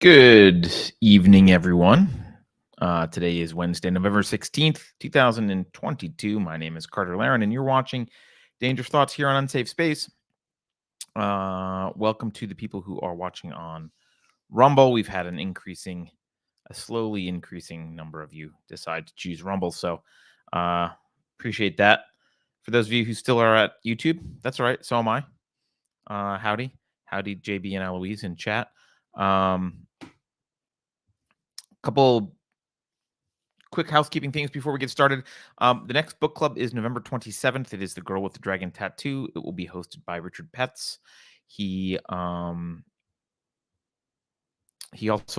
Good evening, everyone. Today is Wednesday, November 16th, 2022. My name is Carter Laren, and you're watching Dangerous Thoughts here on Unsafe Space. Welcome to the people who are watching on Rumble. We've had a slowly increasing number of you decide to choose Rumble, so appreciate that. For those of you who still are at YouTube, that's all right. So am I. Howdy, JB and Eloise in chat. Couple quick housekeeping things before we get started. The next book club is November 27th. It is The Girl with the Dragon Tattoo. It will be hosted by Richard Petz. He also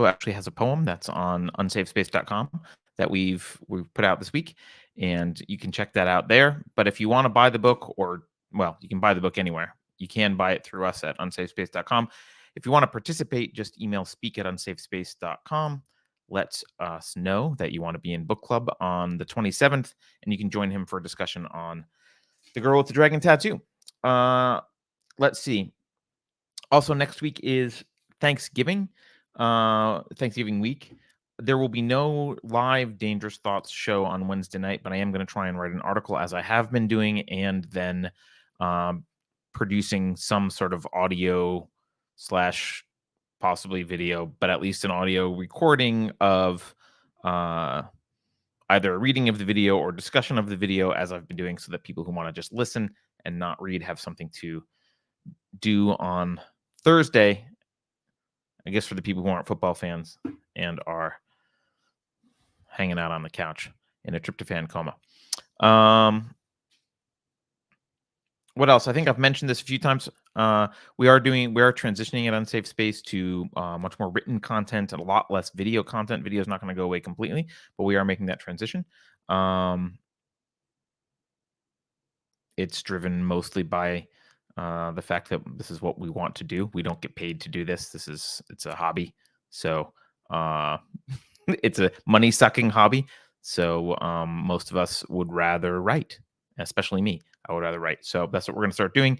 actually has a poem that's on unsafespace.com that we've put out this week, and you can check that out there. But if you want to buy the book, you can buy the book anywhere. You can buy it through us at unsafespace.com. If you want to participate, just email speak@unsafespace.com. Let us know that you want to be in book club on the 27th, and you can join him for a discussion on The Girl with the Dragon Tattoo. Let's see. Also, next week is Thanksgiving week. There will be no live Dangerous Thoughts show on Wednesday night, but I am going to try and write an article as I have been doing, and then producing some sort of audio / possibly video, but at least an audio recording of either a reading of the video or discussion of the video as I've been doing, so that people who want to just listen and not read have something to do on Thursday. I guess for the people who aren't football fans and are hanging out on the couch in a tryptophan coma. What else? I think I've mentioned this a few times. We are transitioning at Unsafe Space to much more written content and a lot less video content. Video is not going to go away completely, but we are making that transition. It's driven mostly by the fact that this is what we want to do. We don't get paid to do this. It's a hobby. So it's a money-sucking hobby. So most of us would rather write, especially me. I would rather write. So that's what we're going to start doing.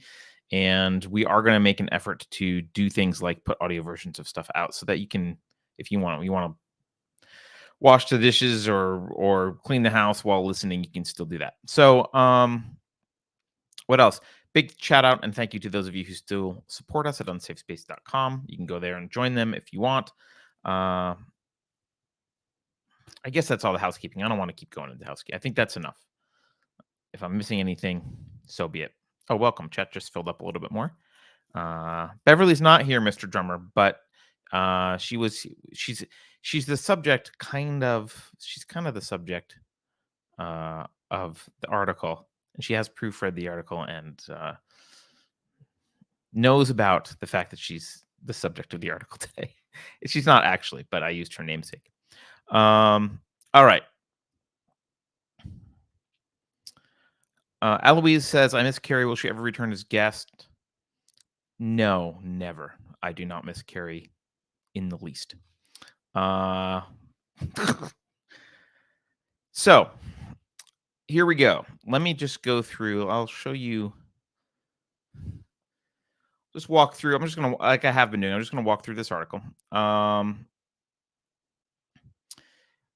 And we are going to make an effort to do things like put audio versions of stuff out so that you can, if you want to wash the dishes or clean the house while listening, you can still do that. So what else? Big shout out and thank you to those of you who still support us at unsafespace.com. You can go there and join them if you want. I guess that's all the housekeeping. I don't want to keep going into housekeeping. I think that's enough. If I'm missing anything, so be it. Oh, welcome. Chat just filled up a little bit more. Beverly's not here, Mr. Drummer, but she's the subject she's kind of the subject of the article. And she has proofread the article and knows about the fact that she's the subject of the article today. She's not actually, but I used her namesake. All right. Eloise says, I miss Carrie. Will she ever return as guest? No, never. I do not miss Carrie in the least. So here we go. Let me just go through. I'll show you. Just walk through. I'm just going to, like I have been doing, I'm just going to walk through this article.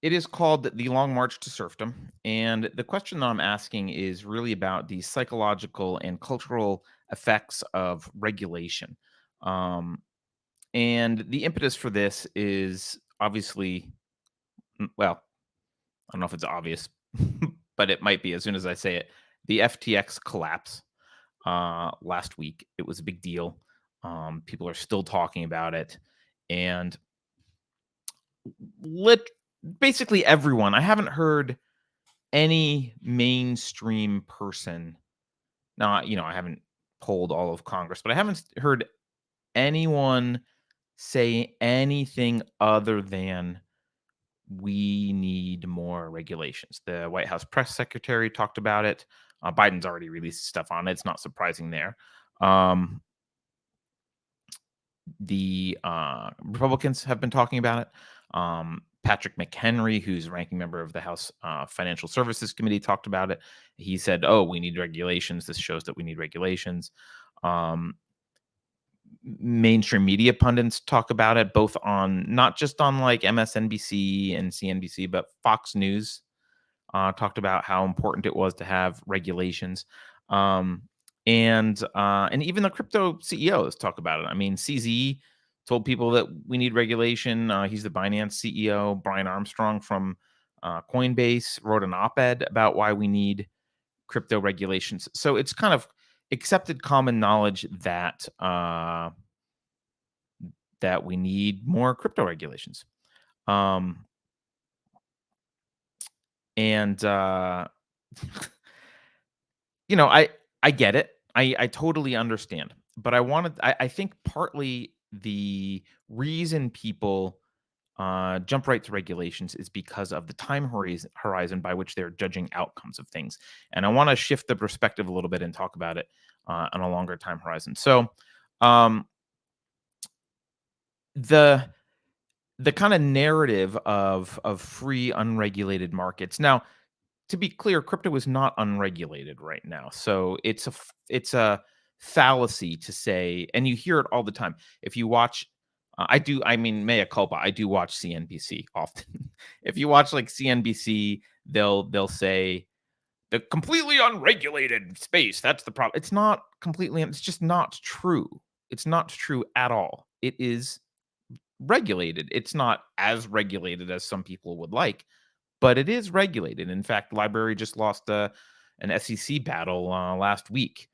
It is called The Long March to Serfdom. And the question that I'm asking is really about the psychological and cultural effects of regulation. And the impetus for this is obviously, well, I don't know if it's obvious, but it might be as soon as I say it. The FTX collapse last week. It was a big deal. People are still talking about it. And basically everyone, I haven't heard any mainstream person. Now, I haven't polled all of Congress, but I haven't heard anyone say anything other than we need more regulations. The White House press secretary talked about it. Biden's already released stuff on it. It's not surprising there. The Republicans have been talking about it. Patrick McHenry, who's ranking member of the House Financial Services Committee, talked about it. He said, we need regulations. This shows that we need regulations. mainstream media pundits talk about it, both on not just on like MSNBC and CNBC, but Fox News talked about how important it was to have regulations. Um, and even the crypto CEOs talk about it. I mean, CZ told people that we need regulation. He's the Binance CEO. Brian Armstrong from Coinbase wrote an op-ed about why we need crypto regulations. So it's kind of accepted common knowledge that we need more crypto regulations. Um, and you know, I get it. I totally understand. But I think partly the reason people jump right to regulations is because of the time horizon by which they're judging outcomes of things. And I want to shift the perspective a little bit and talk about it on a longer time horizon. So, um, the the kind of narrative of free unregulated markets. Now, to be clear, crypto is not unregulated right now. So it's a fallacy to say, and you hear it all the time. If you watch, I mean, mea culpa, I do watch CNBC often. If you watch like CNBC, they'll say the completely unregulated space. That's the problem. It's not completely. It's just not true. It's not true at all. It is regulated. It's not as regulated as some people would like, but it is regulated. In fact, library just lost an SEC battle last week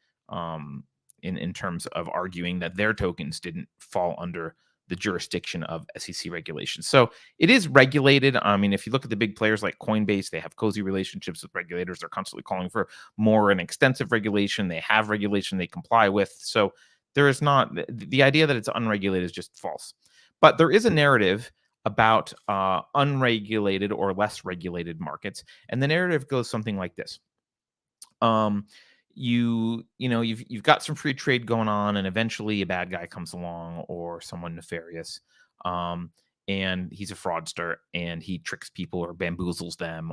in terms of arguing that their tokens didn't fall under the jurisdiction of SEC regulations. So it is regulated. I mean, if you look at the big players like Coinbase, they have cozy relationships with regulators. They're constantly calling for more and extensive regulation. They have regulation they comply with. So there is not the idea that it's unregulated is just false. But there is a narrative about unregulated or less regulated markets, and the narrative goes something like this: um, you've got some free trade going on, and eventually a bad guy comes along or someone nefarious, um, and he's a fraudster, and he tricks people or bamboozles them,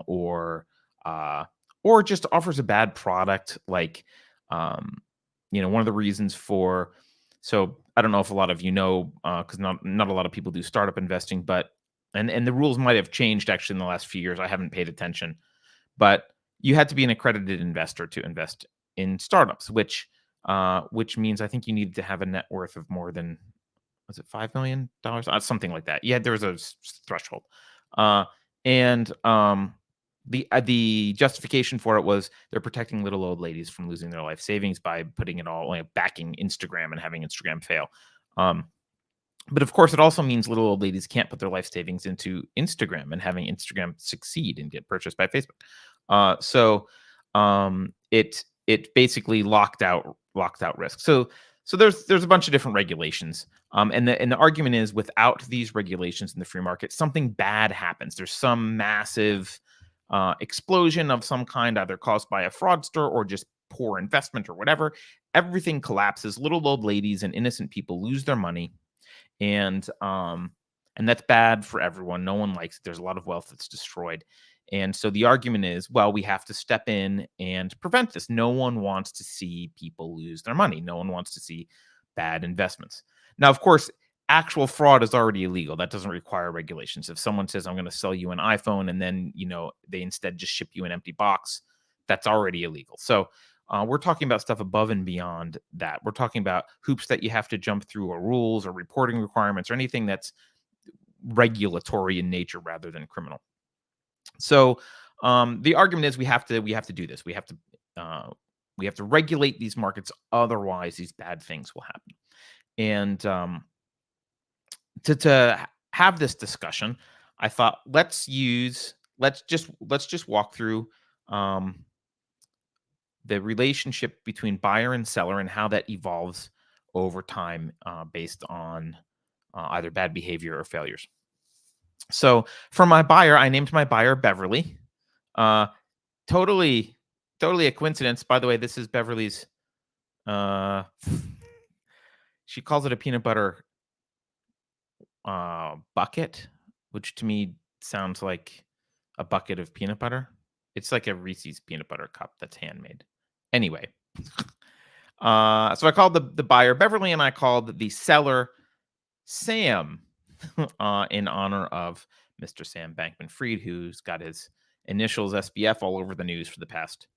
uh, or just offers a bad product. Like, um, one of the reasons for so I don't know if a lot of you know, because not a lot of people do startup investing, but and the rules might have changed actually in the last few years. I haven't paid attention, but you had to be an accredited investor to invest in startups, which means I think you needed to have a net worth of more than, was it $5 million, something like that. Yeah, there was a threshold, uh, and the justification for it was they're protecting little old ladies from losing their life savings by putting it all like backing Instagram and having Instagram fail. Um, but of course, it also means little old ladies can't put their life savings into Instagram and having Instagram succeed and get purchased by Facebook. It basically locked out risk. So there's a bunch of different regulations. And the argument is without these regulations in the free market, something bad happens. There's some massive explosion of some kind, either caused by a fraudster or just poor investment or whatever. Everything collapses. Little old ladies and innocent people lose their money, and that's bad for everyone. No one likes it. There's a lot of wealth that's destroyed. And so the argument is, well, we have to step in and prevent this. No one wants to see people lose their money. No one wants to see bad investments. Now, of course, actual fraud is already illegal. That doesn't require regulations. If someone says, I'm going to sell you an iPhone, and then, they instead just ship you an empty box, that's already illegal. So we're talking about stuff above and beyond that. We're talking about hoops that you have to jump through, or rules, or reporting requirements, or anything that's regulatory in nature rather than criminal. So the argument is we have to do this. We have to regulate these markets, otherwise these bad things will happen. And to have this discussion, I thought let's just walk through um, the relationship between buyer and seller and how that evolves over time based on either bad behavior or failures. So for my buyer, I named my buyer Beverly. Uh, totally, totally a coincidence. By the way, this is Beverly's. Uh, she calls it a peanut butter bucket, which to me sounds like a bucket of peanut butter. It's like a Reese's peanut butter cup that's handmade. Anyway, So I called the buyer Beverly, and I called the seller Sam, in honor of Mr. Sam Bankman-Fried, who's got his initials SBF all over the news for the past,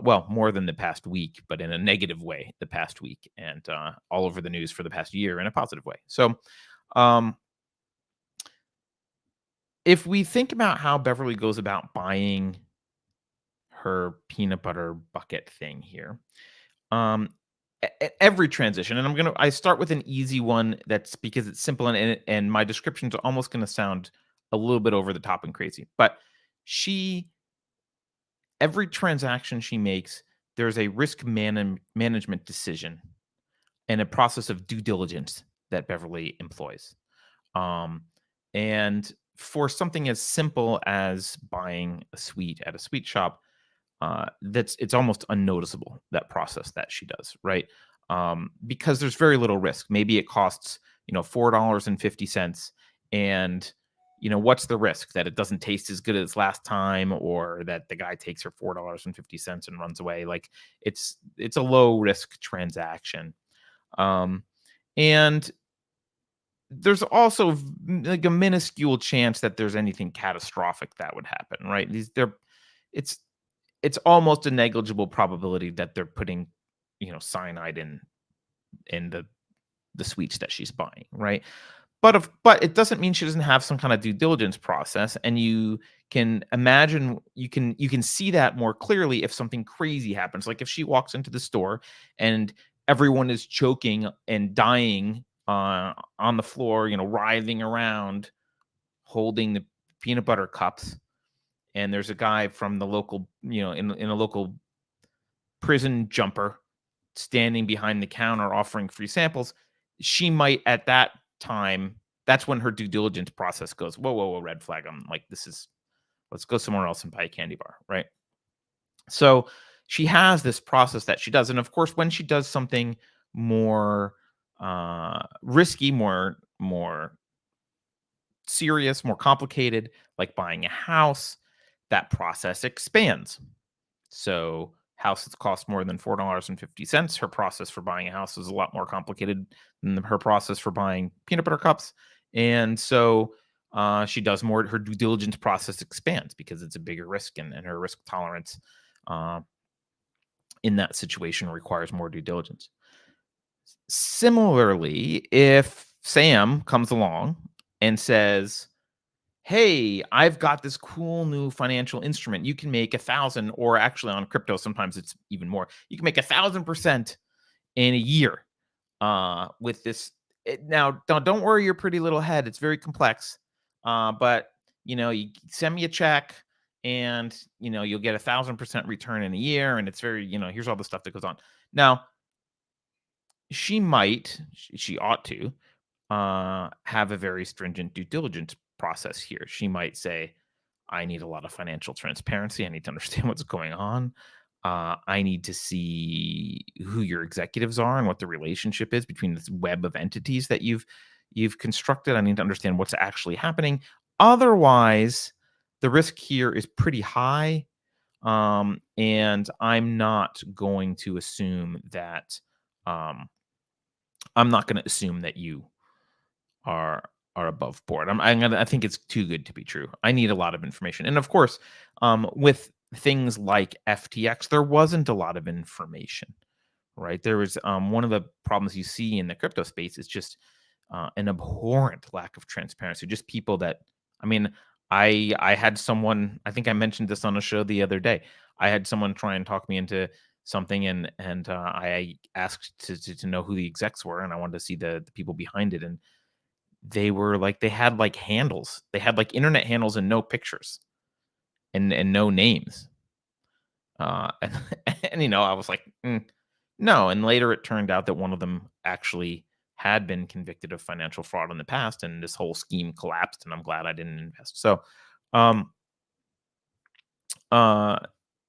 well, more than the past week, but in a negative way the past week, and all over the news for the past year in a positive way. So, um, if we think about how Beverly goes about buying her peanut butter bucket thing here, um, every transition, and I start with an easy one that's because it's simple, and my description's almost gonna sound a little bit over the top and crazy, but she every transaction she makes, there's a management decision and a process of due diligence that Beverly employs. Um, and for something as simple as buying a sweet at a sweet shop, it's almost unnoticeable, that process that she does, right? Because there's very little risk. Maybe it costs, $4.50, and what's the risk that it doesn't taste as good as last time, or that the guy takes her $4.50 and runs away? Like, it's a low risk transaction. Um, and there's also like a minuscule chance that there's anything catastrophic that would happen, right? It's it's almost a negligible probability that they're putting, cyanide in the sweets that she's buying, right? But it doesn't mean she doesn't have some kind of due diligence process, and you can see that more clearly if something crazy happens. Like if she walks into the store and everyone is choking and dying on the floor, writhing around, holding the peanut butter cups, and there's a guy from the local, in a local prison jumper standing behind the counter offering free samples, she might at that time, that's when her due diligence process goes, whoa, whoa, whoa, red flag. I'm like, let's go somewhere else and buy a candy bar, right? So she has this process that she does. And of course, when she does something more risky, more serious, more complicated, like buying a house, that process expands. So houses cost more than $4.50. Her process for buying a house is a lot more complicated than her process for buying peanut butter cups. And so she does more. Her due diligence process expands because it's a bigger risk, and her risk tolerance uh, in that situation requires more due diligence. Similarly, if Sam comes along and says, hey, I've got this cool new financial instrument. You can make 1,000, or actually on crypto, sometimes it's even more. You can make 1,000% in a year with this. Now, don't worry your pretty little head. It's very complex. But you send me a check, and you'll get 1,000% return in a year, and it's very, here's all the stuff that goes on. Now, she ought to have a very stringent due diligence process here. She might say, I need a lot of financial transparency. I need to understand what's going on. I need to see who your executives are and what the relationship is between this web of entities that you've constructed. I need to understand what's actually happening. Otherwise, the risk here is pretty high. And I'm not going to assume that um, I'm not going to assume that you are are above board. I think it's too good to be true. I need a lot of information. And of course, with things like FTX, there wasn't a lot of information, right? There was one of the problems you see in the crypto space is just an abhorrent lack of transparency. Just people that, I mean, I had someone, I think I mentioned this on a show the other day. I had someone try and talk me into something, and I asked to know who the execs were, and I wanted to see the people behind it, and they had like handles. They had like internet handles and no pictures and no names. And, and I was like, no. And later it turned out that one of them actually had been convicted of financial fraud in the past, and this whole scheme collapsed. And I'm glad I didn't invest. So, um, uh,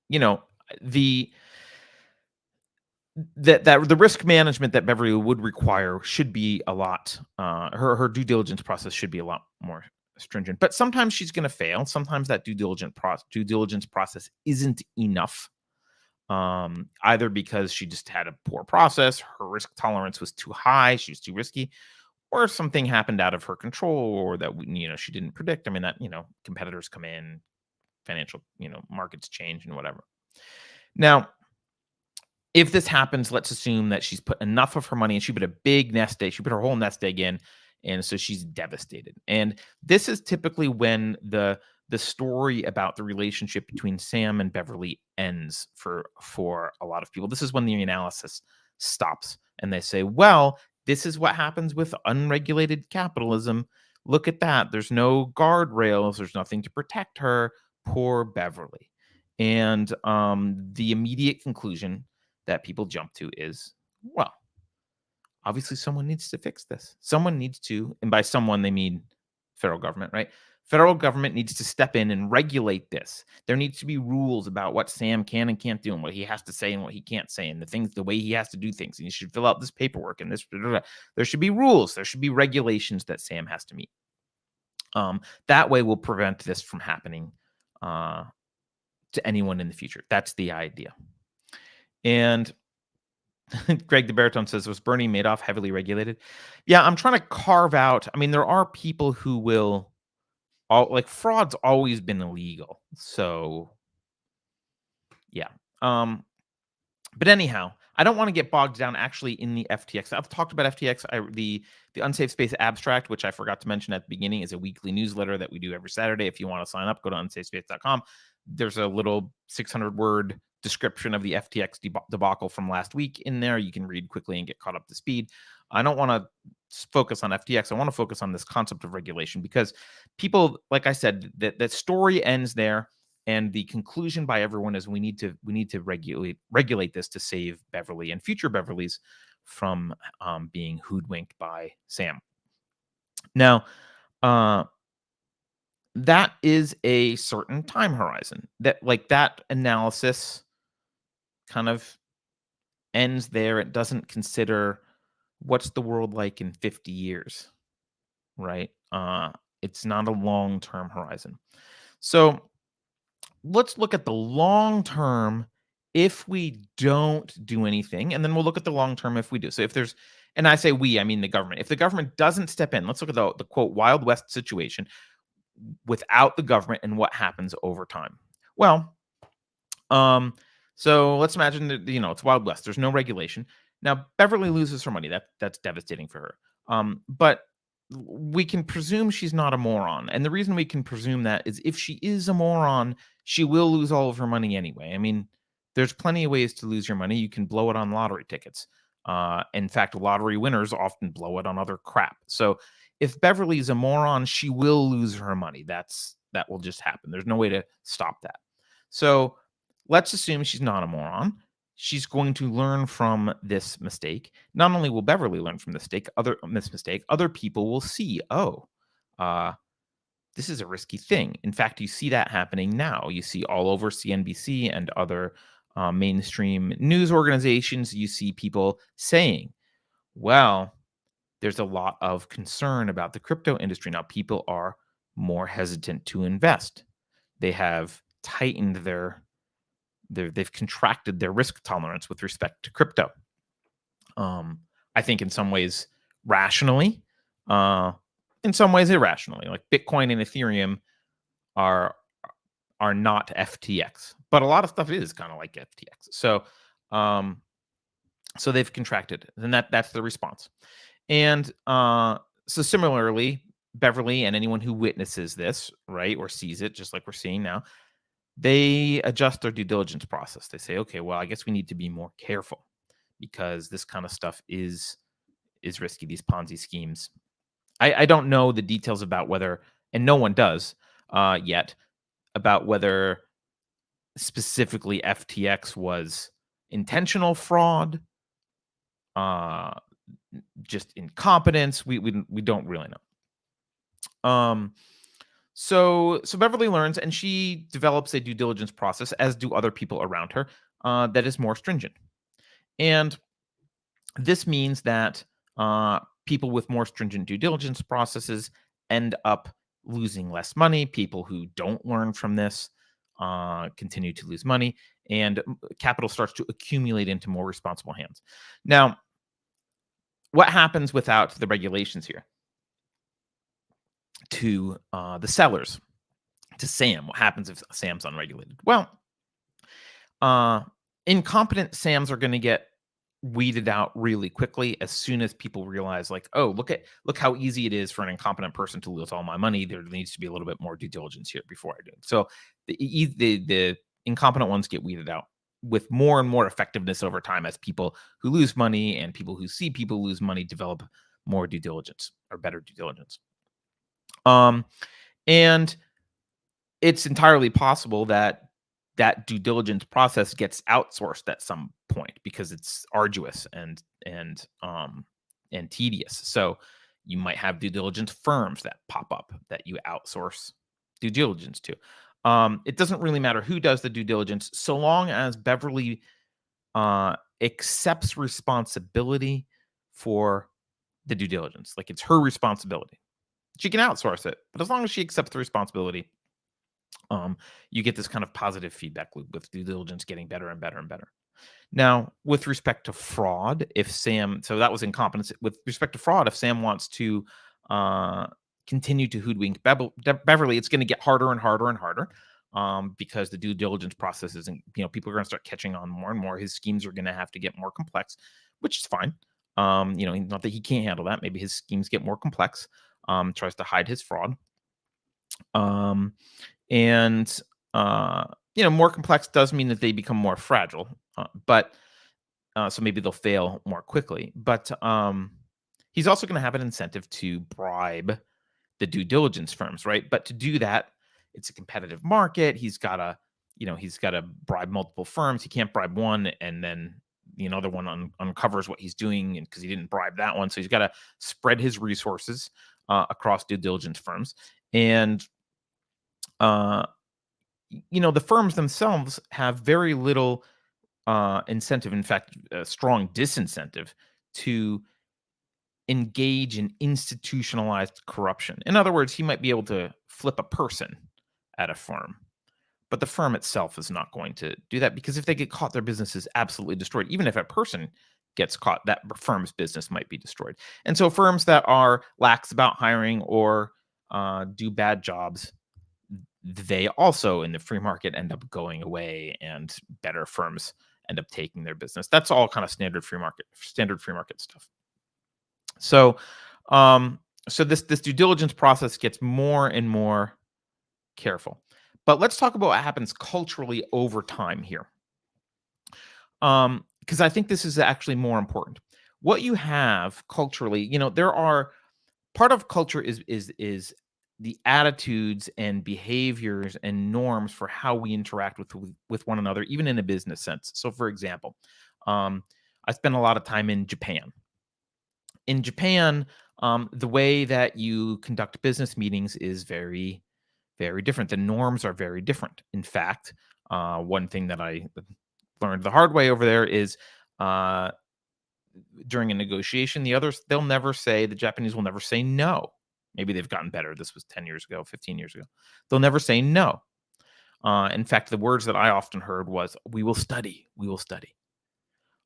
you know, the that the risk management that Beverly would require should be a lot. Her due diligence process should be a lot more stringent. But sometimes she's going to fail. Sometimes that due diligence process isn't enough. either because she just had a poor process, her risk tolerance was too high, she was too risky, or something happened out of her control, or that she didn't predict. I mean, that competitors come in, financial markets change and whatever. Now, if this happens, let's assume that she's put enough of her money and she put a big nest egg. She put her whole nest egg in, and so she's devastated. And this is typically when the story about the relationship between Sam and Beverly ends for a lot of people. This is when the analysis stops and they say, "Well, this is what happens with unregulated capitalism. Look at that. There's no guardrails. There's nothing to protect her. Poor Beverly." And the immediate conclusion that people jump to is, well, obviously someone needs to fix this. Someone needs to, and by someone they mean federal government, right? Federal government needs to step in and regulate this. There needs to be rules about what Sam can and can't do, and what he has to say and what he can't say, and the way he has to do things. And he should fill out this paperwork and this. Blah, blah, blah. There should be rules. There should be regulations that Sam has to meet. That way, we'll prevent this from happening to anyone in the future. That's the idea. And Greg de Berton says, was Bernie Madoff heavily regulated? Yeah, I'm trying to carve out. I mean, there are people who will, fraud's always been illegal. So, yeah. But anyhow, I don't want to get bogged down actually in the FTX. I've talked about FTX. The Unsafe Space Abstract, which I forgot to mention at the beginning, is a weekly newsletter that we do every Saturday. If you want to sign up, go to unsafespace.com. There's a little 600-word description of the FTX debacle from last week in there. You can read quickly and get caught up to speed. I don't want to focus on FTX. I want to focus on this concept of regulation, because people, like I said, that story ends there. And the conclusion by everyone is we need to regulate this to save Beverly and future Beverlys from being hoodwinked by Sam. Now, that is a certain time horizon. That analysis kind of ends there. It doesn't consider what's the world like in 50 years, right? It's not a long-term horizon. So let's look at the long term if we don't do anything, and then we'll look at the long term if we do. So if there's, and I say we, I mean the government. If the government doesn't step in, let's look at the quote Wild West situation without the government and what happens over time. Well, so let's imagine that it's Wild West. There's no regulation. Now Beverly loses her money. That's devastating for her. But we can presume she's not a moron. And the reason we can presume that is if she is a moron, she will lose all of her money anyway. I mean, there's plenty of ways to lose your money. You can blow it on lottery tickets. In fact, lottery winners often blow it on other crap. So if Beverly's a moron, she will lose her money. That will just happen. There's no way to stop that. So let's assume she's not a moron. She's going to learn from this mistake. Not only will Beverly learn from this mistake, other people will see, this is a risky thing. In fact, you see that happening now. You see all over CNBC and other mainstream news organizations, you see people saying, well, there's a lot of concern about the crypto industry. Now, people are more hesitant to invest. They have tightened they've contracted their risk tolerance with respect to crypto. I think in some ways rationally, in some ways irrationally. Like Bitcoin and Ethereum are not FTX, but a lot of stuff is kind of like FTX. So, so they've contracted, and that's the response. And so similarly, Beverly and anyone who witnesses this, right, or sees it, just like we're seeing now, they adjust their due diligence process. They say, okay, well, I guess we need to be more careful because this kind of stuff is risky, these Ponzi schemes. I don't know the details about whether, and no one does yet, about whether specifically FTX was intentional fraud, just incompetence. We don't really know. So Beverly learns, and she develops a due diligence process, as do other people around her, that is more stringent. And this means that people with more stringent due diligence processes end up losing less money. People who don't learn from this continue to lose money, and capital starts to accumulate into more responsible hands. Now, what happens without the regulations here to the sellers, to Sam? What happens if Sam's unregulated? Well, uh, incompetent Sams are going to get weeded out really quickly as soon as people realize, like, oh, look how easy it is for an incompetent person to lose all my money. There needs to be a little bit more due diligence here before I do it. So the incompetent ones get weeded out with more and more effectiveness over time as people who lose money and people who see people lose money develop more due diligence or better due diligence. Um, and it's entirely possible that that due diligence process gets outsourced at some point because it's arduous and tedious. So you might have due diligence firms that pop up that you outsource due diligence to. It doesn't really matter who does the due diligence, so long as Beverly accepts responsibility for the due diligence. Like, it's her responsibility. She can outsource it, but as long as she accepts the responsibility, you get this kind of positive feedback loop with due diligence getting better and better and better. Now, with respect to fraud, if Sam, so that was incompetence. With respect to fraud, if Sam wants to uh, continue to hoodwink Beverly, it's going to get harder and harder and harder, because the due diligence process isn't, people are going to start catching on more and more. His schemes are going to have to get more complex, which is fine. Not that he can't handle that. Maybe his schemes get more complex, tries to hide his fraud. Um, and more complex does mean that they become more fragile, but so maybe they'll fail more quickly. But he's also going to have an incentive to bribe the due diligence firms, right? But to do that, it's a competitive market. He's got to bribe multiple firms. He can't bribe one and then the other one uncovers what he's doing, and because he didn't bribe that one, so he's got to spread his resources across due diligence firms. And uh, the firms themselves have very little incentive, in fact, a strong disincentive to engage in institutionalized corruption. In other words, he might be able to flip a person at a firm, but the firm itself is not going to do that, because if they get caught, their business is absolutely destroyed. Even if a person gets caught, that firm's business might be destroyed. And so firms that are lax about hiring or do bad jobs, they also in the free market end up going away, and better firms end up taking their business. That's all kind of standard free market stuff. So this due diligence process gets more and more careful. But let's talk about what happens culturally over time here. Because I think this is actually more important. What you have culturally, there are part of culture is the attitudes and behaviors and norms for how we interact with one another, even in a business sense. So, for example, I spent a lot of time in Japan. In Japan, the way that you conduct business meetings is very, very different. The norms are very different. In fact, one thing that I learned the hard way over there is uh, during a negotiation, the Japanese will never say no. Maybe they've gotten better. This was 10 years ago, 15 years ago. They'll never say no. In fact, the words that I often heard was, "We will study. We will study."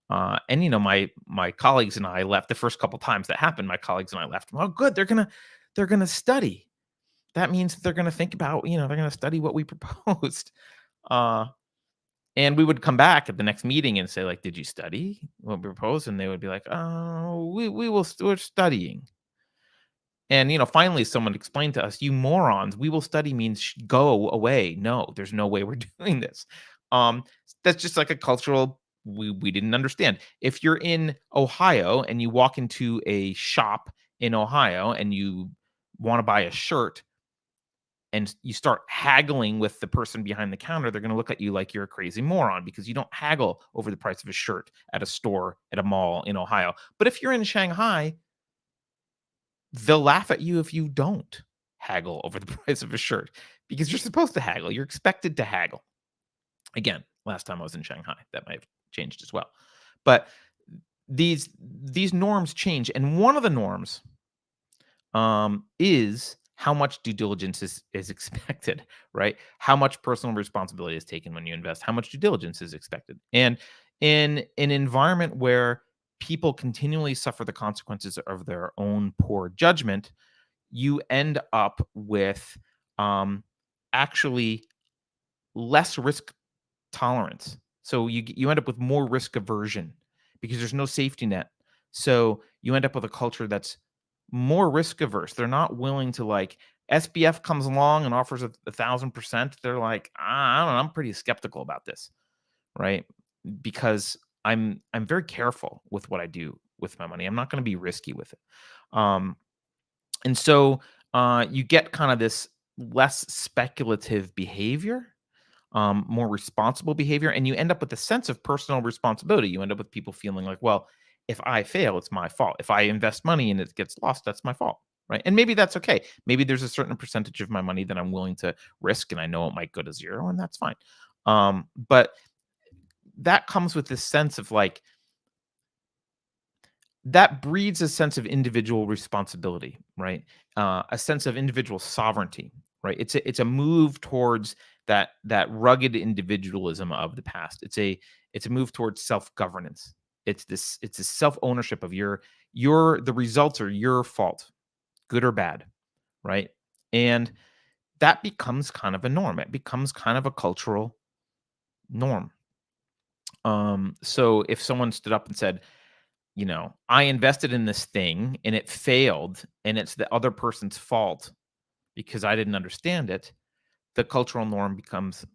And my colleagues and I left the first couple times that happened. My colleagues and I left. Oh, good. They're gonna study. That means they're gonna think about. They're gonna study what we proposed. Uh, and we would come back at the next meeting and say, like, "Did you study what we proposed?" And they would be like, "Oh, we're studying." And finally, someone explained to us, "You morons! We will study means go away. No, there's no way we're doing this." Um, that's just like a cultural. We didn't understand. If you're in Ohio and you walk into a shop in Ohio and you want to buy a shirt, and you start haggling with the person behind the counter, they're going to look at you like you're a crazy moron, because you don't haggle over the price of a shirt at a store at a mall in Ohio. But if you're in Shanghai, they'll laugh at you if you don't haggle over the price of a shirt, because you're supposed to haggle. You're expected to haggle. Again, last time I was in Shanghai, that might have changed as well. But these norms change, and one of the norms is how much due diligence is expected, right? How much personal responsibility is taken when you invest? How much due diligence is expected? And in an environment where people continually suffer the consequences of their own poor judgment, you end up with um, actually less risk tolerance. So you end up with more risk aversion because there's no safety net. So you end up with a culture that's more risk averse. They're not willing to like SBF comes along and offers 1,000%. They're like, I don't know, I'm pretty skeptical about this, right? Because I'm very careful with what I do with my money. I'm not going to be risky with it. Um, and so you get kind of this less speculative behavior, more responsible behavior, and you end up with a sense of personal responsibility. You end up with people feeling like, well, if I fail, it's my fault. If I invest money and it gets lost, that's my fault. Right. And maybe that's okay. Maybe there's a certain percentage of my money that I'm willing to risk and I know it might go to zero, and that's fine. But that comes with this sense of like, that breeds a sense of individual responsibility, right? A sense of individual sovereignty, right? It's a move towards that rugged individualism of the past. It's a move towards self governance. It's a self ownership of your the results are your fault, good or bad, right? And that becomes kind of a norm. It becomes kind of a cultural norm. So if someone stood up and said, I invested in this thing and it failed and it's the other person's fault because I didn't understand it, the cultural norm becomes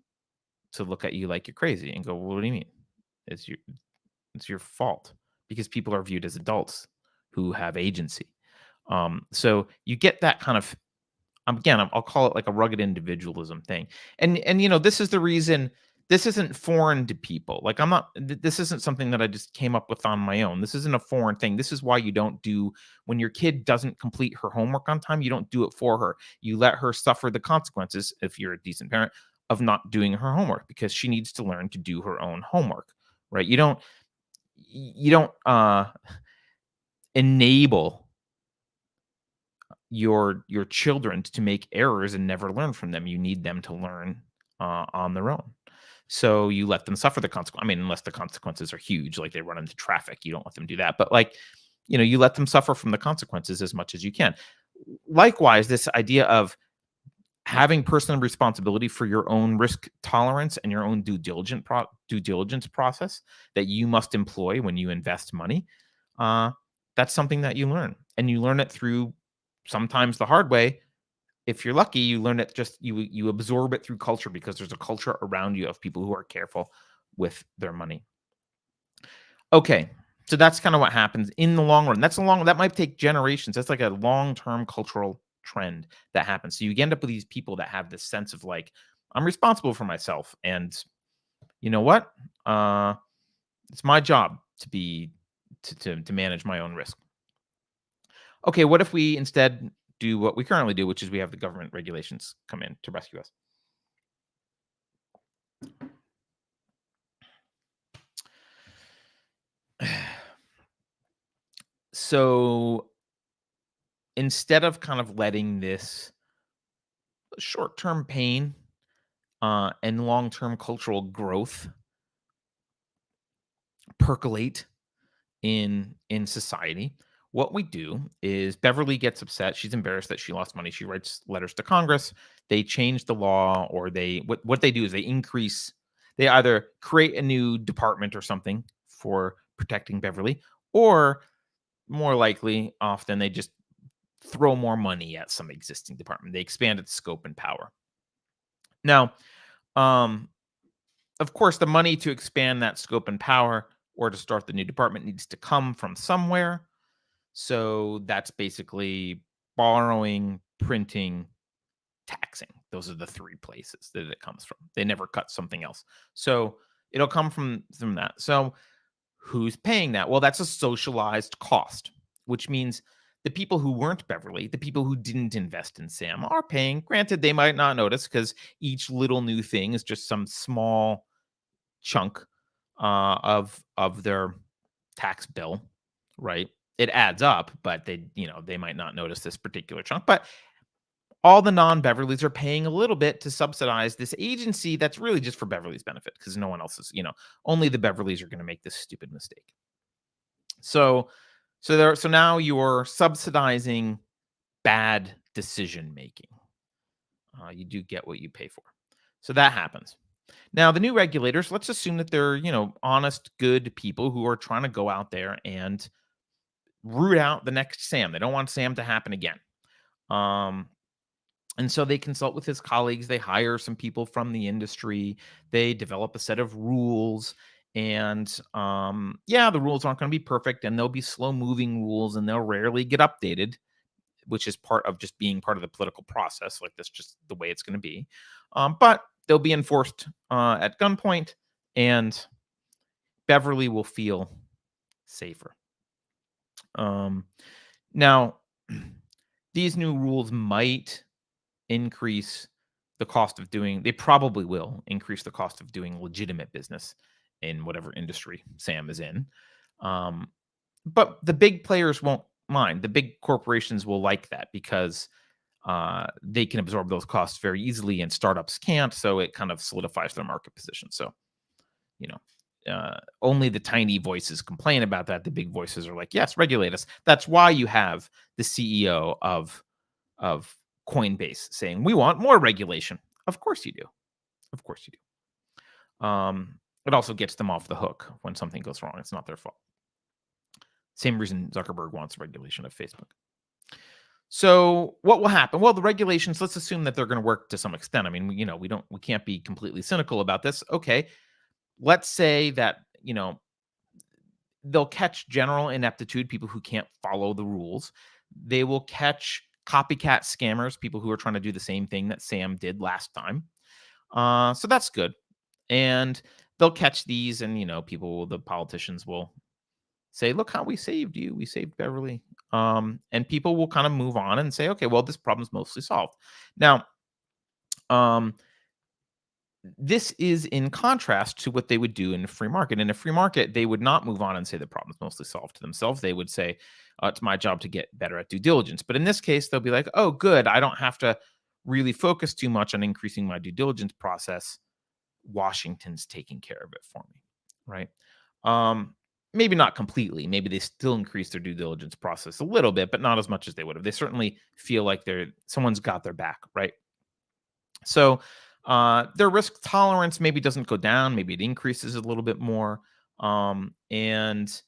to look at you like you're crazy and go, well, what do you mean? It's your it's your fault because people are viewed as adults who have agency. So you get that kind of again, I'll call it like a rugged individualism thing. And this is the reason this isn't foreign to people. Like I'm not this isn't something that I just came up with on my own. This isn't a foreign thing. This is why you don't do when your kid doesn't complete her homework on time, you don't do it for her. You let her suffer the consequences if you're a decent parent of not doing her homework because she needs to learn to do her own homework, right? You don't enable your children to make errors and never learn from them. You need them to learn on their own. So you let them suffer the consequence. I mean, unless the consequences are huge, like they run into traffic, you don't let them do that. But like, you let them suffer from the consequences as much as you can. Likewise, this idea of having personal responsibility for your own risk tolerance and your own due diligence process that you must employ when you invest money, uh, that's something that you learn, and you learn it through sometimes the hard way. If you're lucky, you learn it just you absorb it through culture because there's a culture around you of people who are careful with their money. Okay. So that's kind of what happens in the long run. That might take generations. That's like a long-term cultural trend that happens. So you end up with these people that have this sense of like, I'm responsible for myself. And you know what? Uh, it's my job to manage my own risk. Okay, what if we instead do what we currently do, which is we have the government regulations come in to rescue us? So instead of kind of letting this short-term pain and long-term cultural growth percolate in society, what we do is Beverly gets upset. She's embarrassed that she lost money. She writes letters to Congress. They change the law, or what they do is they either create a new department or something for protecting Beverly, or more likely often they just throw more money at some existing department. They expand its scope and power. Now, um, of course, the money to expand that scope and power or to start the new department needs to come from somewhere. So that's basically borrowing, printing, taxing. Those are the three places that it comes from. They never cut something else. So it'll come from that. So who's paying that? Well, that's a socialized cost, which means the people who weren't Beverly, the people who didn't invest in Sam are paying. Granted, they might not notice because each little new thing is just some small chunk of their tax bill, right? It adds up, but they might not notice this particular chunk. But all the non-Beverleys are paying a little bit to subsidize this agency that's really just for Beverly's benefit because no one else is, only the Beverleys are going to make this stupid mistake. So, so now you're subsidizing bad decision making. You do get what you pay for. So that happens. Now, the new regulators, let's assume that they're, honest, good people who are trying to go out there and root out the next Sam. They don't want Sam to happen again. And so they consult with his colleagues. They hire some people from the industry. They develop a set of rules. And the rules aren't going to be perfect, and they'll be slow moving rules, and they'll rarely get updated, which is part of just being part of the political process. Like, that's just the way it's going to be. But they'll be enforced at gunpoint, and Beverly will feel safer. Now, these new rules might increase the cost of doing, they probably will increase the cost of doing legitimate business in whatever industry Sam is in. But the big players won't mind. The big corporations will like that because they can absorb those costs very easily and startups can't. So it kind of solidifies their market position. So, only the tiny voices complain about that. The big voices are like, yes, regulate us. That's why you have the CEO of Coinbase saying, we want more regulation. Of course you do. Of course you do. It also gets them off the hook when something goes wrong. It's not their fault. Same reason Zuckerberg wants regulation of Facebook. So what will happen? Well, the regulations, let's assume that they're going to work to some extent. I mean, we can't be completely cynical about this. Okay. Let's say that, they'll catch general ineptitude, people who can't follow the rules. They will catch copycat scammers, people who are trying to do the same thing that Sam did last time. So that's good. And they'll catch these, and, the politicians will say, look how we saved you. We saved Beverly. And people will kind of move on and say, okay, well, this problem's mostly solved. Now, this is in contrast to what they would do in a free market. In a free market, they would not move on and say the problem's mostly solved to themselves. They would say, it's my job to get better at due diligence. But in this case, they'll be like, oh, good. I don't have to really focus too much on increasing my due diligence process. Washington's taking care of it for me, right? Maybe not completely. Maybe they still increase their due diligence process a little bit, but not as much as they would have. They certainly feel like someone's got their back, right? So their risk tolerance maybe doesn't go down. Maybe it increases a little bit more. And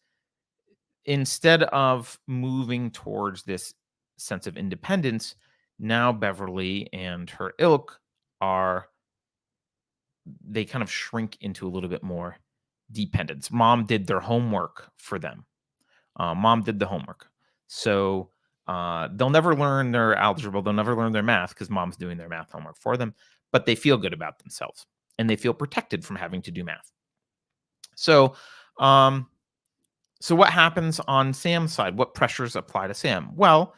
instead of moving towards this sense of independence, now Beverly and her ilk they kind of shrink into a little bit more dependence. Mom did their homework for them. Mom did the homework. So they'll never learn their algebra. They'll never learn their math because mom's doing their math homework for them. But they feel good about themselves, and they feel protected from having to do math. So, so what happens on Sam's side? What pressures apply to Sam? Well,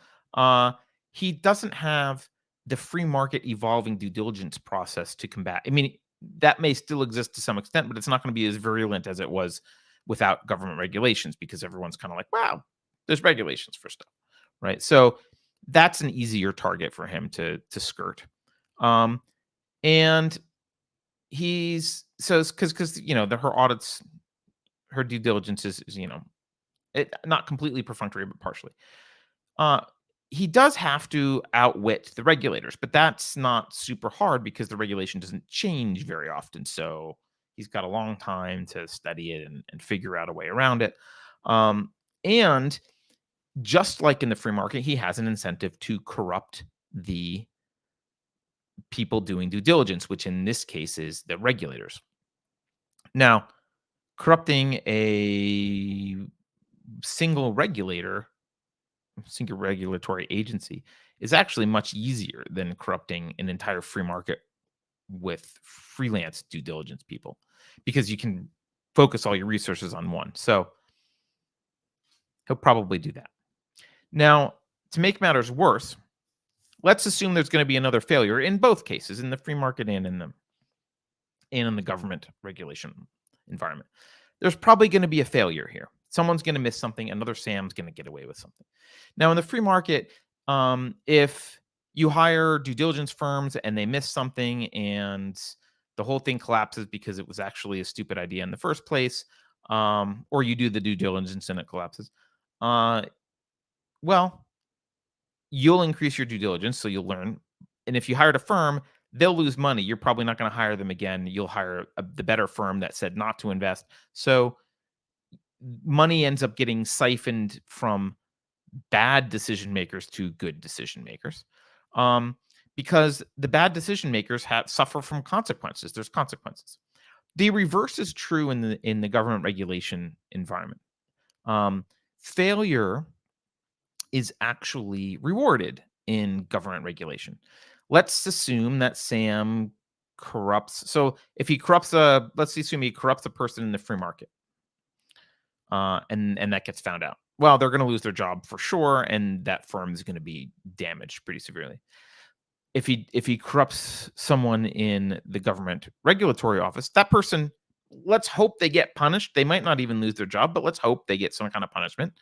he doesn't have the free market evolving due diligence process to combat. I mean, that may still exist to some extent, but it's not going to be as virulent as it was without government regulations, because everyone's kind of like, wow, there's regulations for stuff, right? So that's an easier target for him to skirt. And he's because her audits, her due diligence is not completely perfunctory, but partially. He does have to outwit the regulators, but that's not super hard because the regulation doesn't change very often. So he's got a long time to study it and figure out a way around it. And just like in the free market, he has an incentive to corrupt the people doing due diligence, which in this case is the regulators. Now, corrupting a single regulatory agency is actually much easier than corrupting an entire free market with freelance due diligence people, because you can focus all your resources on one. So he'll probably do that. Now, to make matters worse, let's assume there's going to be another failure in both cases, in the free market and in the government regulation environment. There's probably going to be a failure here. Someone's going to miss something. Another Sam's going to get away with something. Now, in the free market, if You hire due diligence firms and they miss something and the whole thing collapses because it was actually a stupid idea in the first place. Or you do the due diligence and it collapses. Uh, well, you'll increase your due diligence, so you'll learn. And if you hired a firm, they'll lose money. You're probably not going to hire them again. You'll hire the better firm that said not to invest. So money ends up getting siphoned from bad decision makers to good decision makers. Um, because the bad decision makers have suffer from consequences. There's consequences. The reverse is true in the government regulation environment. Um, Failure is actually rewarded in government regulation. Let's assume that Sam corrupts. So if he corrupts let's assume he corrupts a person in the free market, and that gets found out. Well, they're going to lose their job for sure, and that firm is going to be damaged pretty severely. If he corrupts someone in the government regulatory office, that person, let's hope they get punished. They might not even lose their job, but let's hope they get some kind of punishment.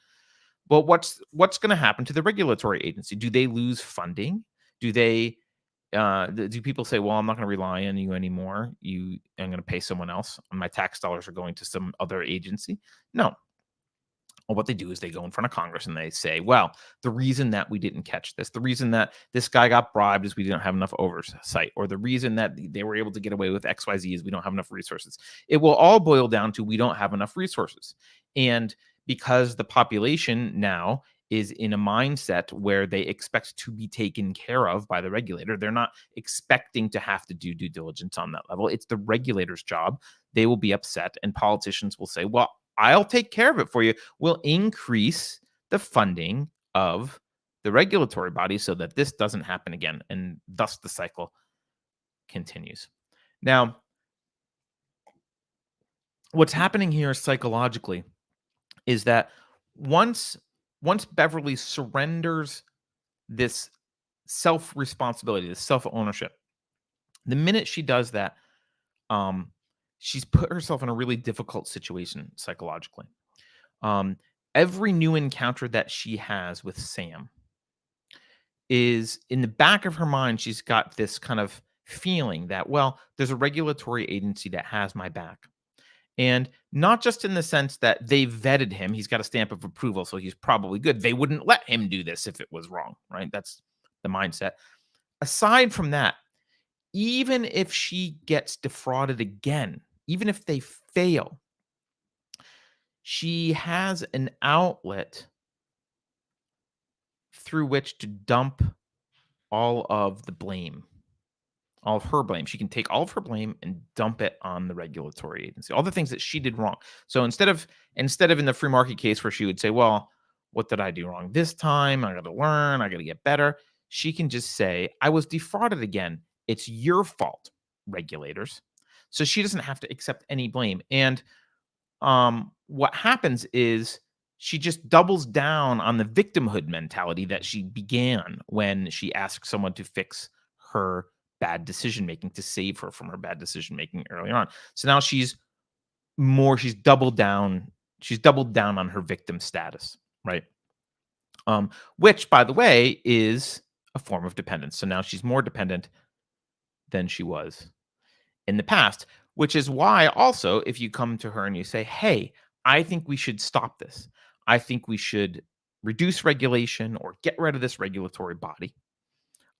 Well, what's going to happen to the regulatory agency? Do they lose funding? Do they do people say, "Well, I'm not going to rely on you anymore. I'm going to pay someone else. My tax dollars are going to some other agency." No, well, what they do is they go in front of Congress and they say, well, the reason that we didn't catch this, the reason that this guy got bribed is we didn't have enough oversight, or the reason that they were able to get away with XYZ is we don't have enough resources. It will all boil down to we don't have enough resources. And because the population now is in a mindset where they expect to be taken care of by the regulator, they're not expecting to have to do due diligence on that level. It's the regulator's job. They will be upset, and politicians will say, well, I'll take care of it for you. We'll increase the funding of the regulatory body so that this doesn't happen again. And thus the cycle continues. Now, what's happening here psychologically is that once once Beverly surrenders this self responsibility, this self ownership, the minute she does that, um, she's put herself in a really difficult situation psychologically. Um, every new encounter that she has with Sam is in the back of her mind. She's got this kind of feeling that, well, there's a regulatory agency that has my back. And not just in the sense that they vetted him, he's got a stamp of approval, so he's probably good. They wouldn't let him do this if it was wrong, right? That's the mindset. Aside from that, even if she gets defrauded again, even if they fail, she has an outlet through which to dump all of the blame, all of her blame. She can take all of her blame and dump it on the regulatory agency, all the things that she did wrong. So instead of in the free market case where she would say, "Well, what did I do wrong this time? I got to learn. I got to get better." She can just say, "I was defrauded again. It's your fault, regulators." So she doesn't have to accept any blame. And what happens is she just doubles down on the victimhood mentality that she began when she asked someone to fix her bad decision making, to save her from her bad decision making earlier on. So now she's doubled down on her victim status, right? Which, by the way, is a form of dependence. So now she's more dependent than she was in the past, which is why also if you come to her and you say, "Hey, I think we should stop this. I think we should reduce regulation or get rid of this regulatory body."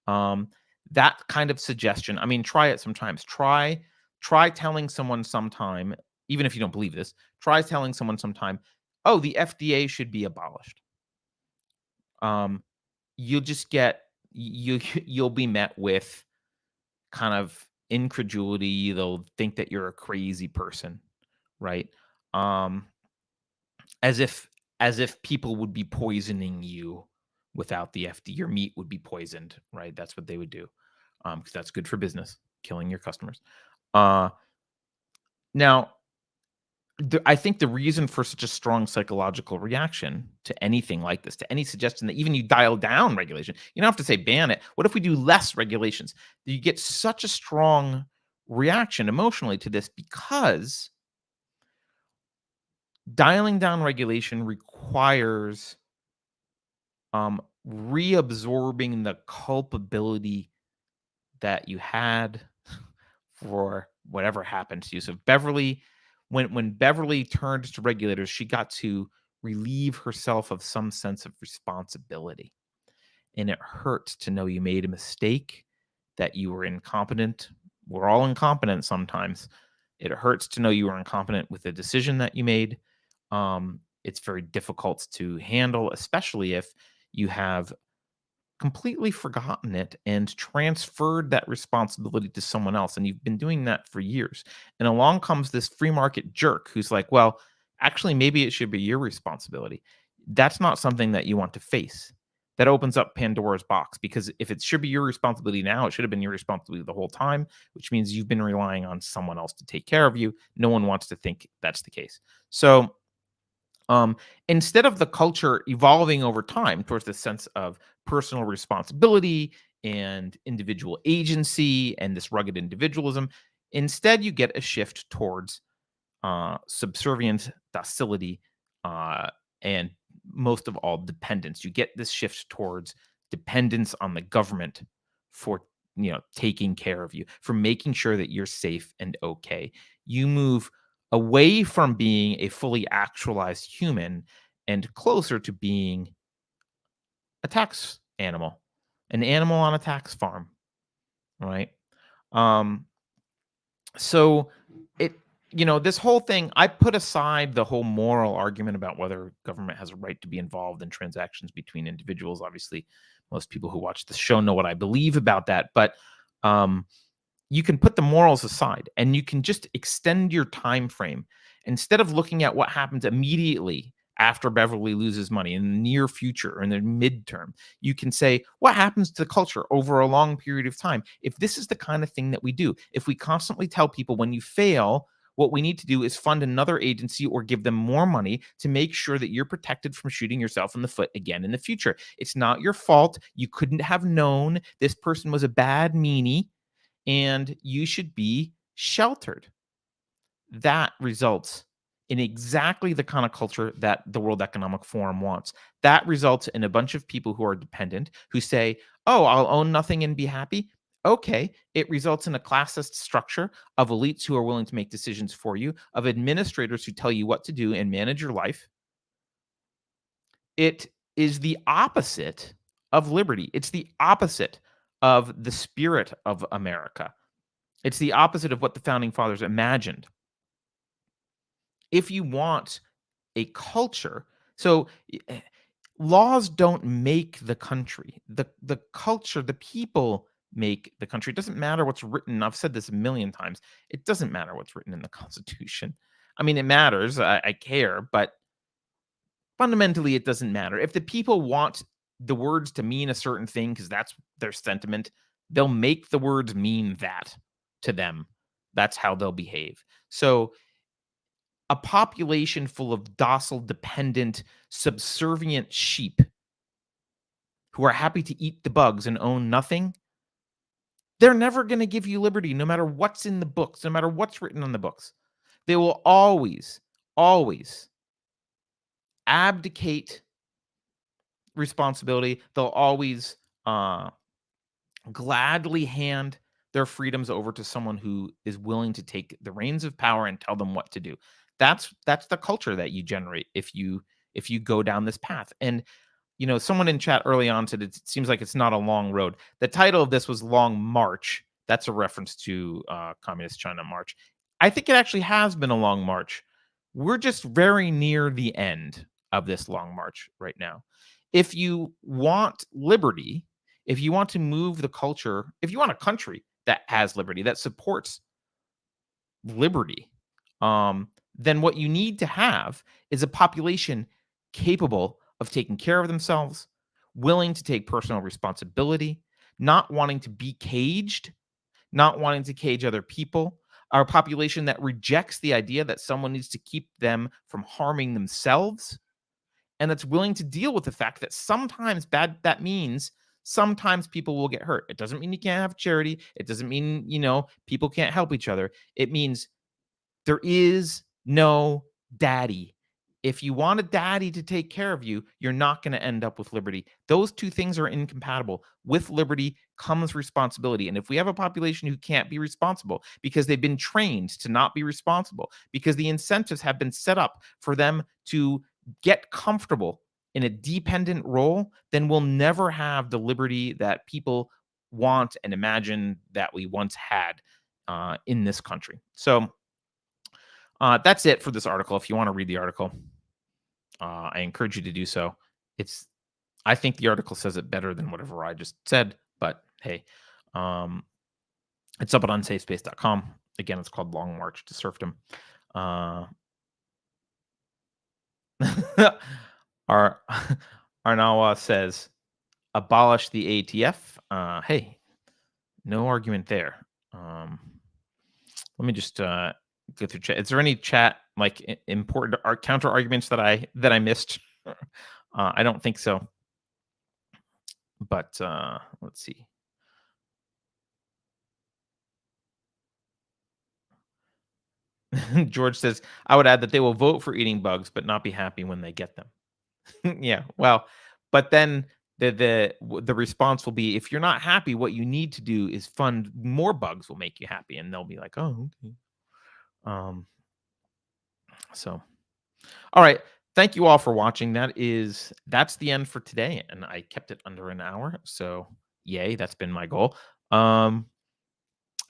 Um, that kind of suggestion, I mean, try it sometimes. Try telling someone sometime, even if you don't believe this, try telling someone sometime, "Oh, the FDA should be abolished." Um, you'll just get you'll be met with kind of incredulity. They'll think that you're a crazy person, right? Um, as if as if people would be poisoning you without the FD. Your meat would be poisoned, right? That's what they would do, because that's good for business, killing your customers. Uh, now, I think the reason for such a strong psychological reaction to anything like this, to any suggestion that even you dial down regulation, you don't have to say ban it. What if we do less regulations? You get such a strong reaction emotionally to this because dialing down regulation requires reabsorbing the culpability that you had for whatever happened to you. So Beverly, when Beverly turned to regulators, she got to relieve herself of some sense of responsibility. And it hurts to know you made a mistake, that you were incompetent. We're all incompetent sometimes. It hurts to know you were incompetent with the decision that you made. It's very difficult to handle, especially if you have completely forgotten it and transferred that responsibility to someone else. And you've been doing that for years. And along comes this free market jerk who's like, well, actually, maybe it should be your responsibility. That's not something that you want to face. That opens up Pandora's box, because if it should be your responsibility now, it should have been your responsibility the whole time, which means you've been relying on someone else to take care of you. No one wants to think that's the case. So, um, instead of the culture evolving over time towards this sense of personal responsibility and individual agency and this rugged individualism, instead you get a shift towards subservient docility, uh, and most of all, dependence. You get this shift towards dependence on the government for, taking care of you, for making sure that you're safe and okay. You move away from being a fully actualized human and closer to being a tax animal, an animal on a tax farm, right? Um, so it this whole thing, I put aside the whole moral argument about whether government has a right to be involved in transactions between individuals. Obviously, most people who watch the show know what I believe about that, but um you can put the morals aside and you can just extend your time frame. Instead of looking at what happens immediately after Beverly loses money in the near future or in the midterm, you can say, what happens to the culture over a long period of time? If this is the kind of thing that we do, if we constantly tell people when you fail, what we need to do is fund another agency or give them more money to make sure that you're protected from shooting yourself in the foot again in the future. It's not your fault. You couldn't have known this person was a bad meanie and you should be sheltered. That results in exactly the kind of culture that the World Economic Forum wants. That results in a bunch of people who are dependent who say, oh, I'll own nothing and be happy. Okay. It results in a classist structure of elites who are willing to make decisions for you, of administrators who tell you what to do and manage your life. It is the opposite of liberty. It's the opposite of the spirit of America. It's the opposite of what the founding fathers imagined. If you want a culture, so laws don't make the country. The culture, the people make the country. It doesn't matter what's written. I've said this a million times. It doesn't matter what's written in the Constitution. I mean, it matters. I care, but fundamentally, it doesn't matter. If the people want the words to mean a certain thing because that's their sentiment, they'll make the words mean that to them. That's how they'll behave. So, a population full of docile, dependent, subservient sheep who are happy to eat the bugs and own nothing, they're never going to give you liberty no matter what's in the books, no matter what's written on the books. They will always, always abdicate responsibility. They'll always uh, gladly hand their freedoms over to someone who is willing to take the reins of power and tell them what to do. That's the culture that you generate if you go down this path. And someone in chat early on said it seems like it's not a long road. The title of this was Long March. That's a reference to Communist China March. I think it actually has been a long march. We're just very near the end of this long march right now. If you want liberty, if you want to move the culture, if you want a country that has liberty, that supports liberty, then what you need to have is a population capable of taking care of themselves, willing to take personal responsibility, not wanting to be caged, not wanting to cage other people, our population that rejects the idea that someone needs to keep them from harming themselves, and that's willing to deal with the fact that sometimes that means sometimes people will get hurt. It doesn't mean you can't have charity. It doesn't mean, people can't help each other. It means there is no daddy if you want a daddy to take care of you, you're not going to end up with liberty. Those two things are incompatible. With liberty comes responsibility. And if we have a population who can't be responsible because they've been trained to not be responsible, because the incentives have been set up for them to get comfortable in a dependent role, then we'll never have the liberty that people want and imagine that we once had in this country. So that's it for this article. If you want to read the article, I encourage you to do so. I think the article says it better than whatever I just said, but hey, it's up at unsafespace.com. Again, it's called Long March to Serfdom. Arnawa says, abolish the ATF. Hey, no argument there. Let me just go through chat. Is there any chat like important counter arguments that I missed? I don't think so. But let's see. George says, I would add that they will vote for eating bugs, but not be happy when they get them. Yeah, well, but then the response will be, if you're not happy, what you need to do is fund more bugs will make you happy, and they'll be like, oh, okay. So, all right. Thank you all for watching. That's the end for today, and I kept it under an hour. So, yay, that's been my goal.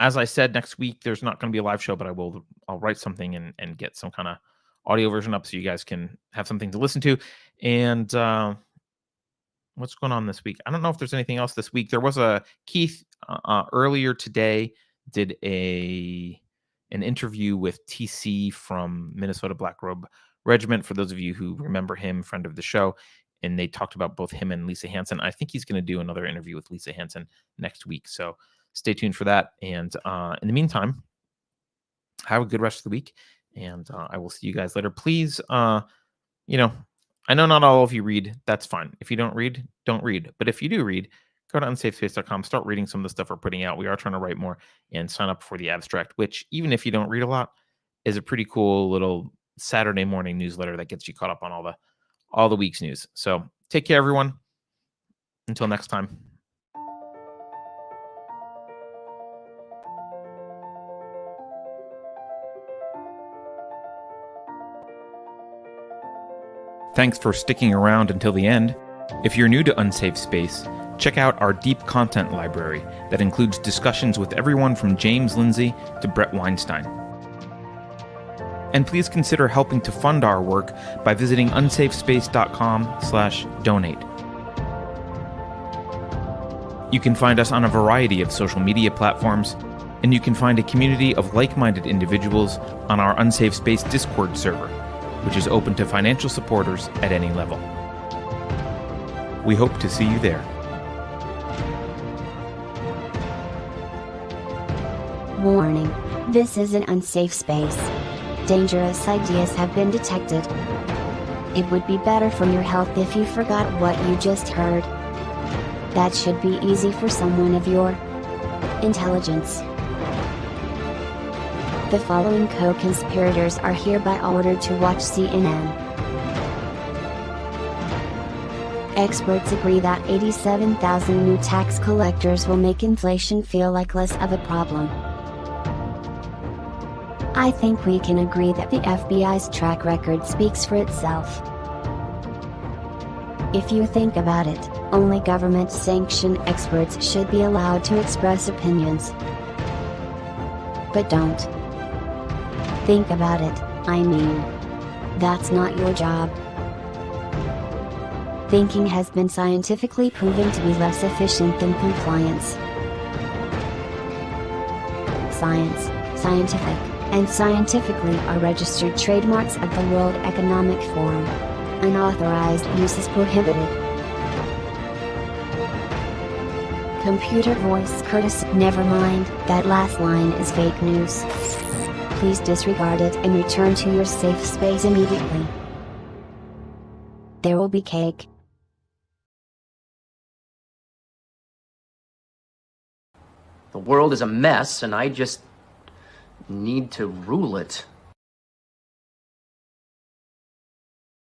As I said, next week there's not going to be a live show, but I'll write something and get some kind of audio version up so you guys can have something to listen to. And what's going on this week? I don't know if there's anything else this week. There was a Keith earlier today did an interview with TC from Minnesota Black Robe Regiment. For those of you who remember him, friend of the show, and they talked about both him and Lisa Hansen. I think he's going to do another interview with Lisa Hansen next week. So stay tuned for that. And in the meantime, have a good rest of the week. And I will see you guys later. Please, I know not all of you read. That's fine. If you don't read, don't read. But if you do read, go to unsafespace.com. Start reading some of the stuff we're putting out. We are trying to write more and sign up for the abstract, which even if you don't read a lot, is a pretty cool little Saturday morning newsletter that gets you caught up on all the week's news. So take care, everyone. Until next time. Thanks for sticking around until the end. If you're new to Unsafe Space, check out our deep content library that includes discussions with everyone from James Lindsay to Brett Weinstein. And please consider helping to fund our work by visiting unsafespace.com/donate. You can find us on a variety of social media platforms, and you can find a community of like-minded individuals on our Unsafe Space Discord server, which is open to financial supporters at any level. We hope to see you there. Warning. This is an unsafe space. Dangerous ideas have been detected. It would be better for your health if you forgot what you just heard. That should be easy for someone of your intelligence. The following co-conspirators are hereby ordered to watch CNN. Experts agree that 87,000 new tax collectors will make inflation feel like less of a problem. I think we can agree that the FBI's track record speaks for itself. If you think about it, only government-sanctioned experts should be allowed to express opinions. But don't. Think about it, I mean. That's not your job. Thinking has been scientifically proven to be less efficient than compliance. Science, scientific, and scientifically are registered trademarks of the World Economic Forum. Unauthorized use is prohibited. Computer voice courtesy. Never mind, that last line is fake news. Please disregard it and return to your safe space immediately. There will be cake. The world is a mess, and I just need to rule it.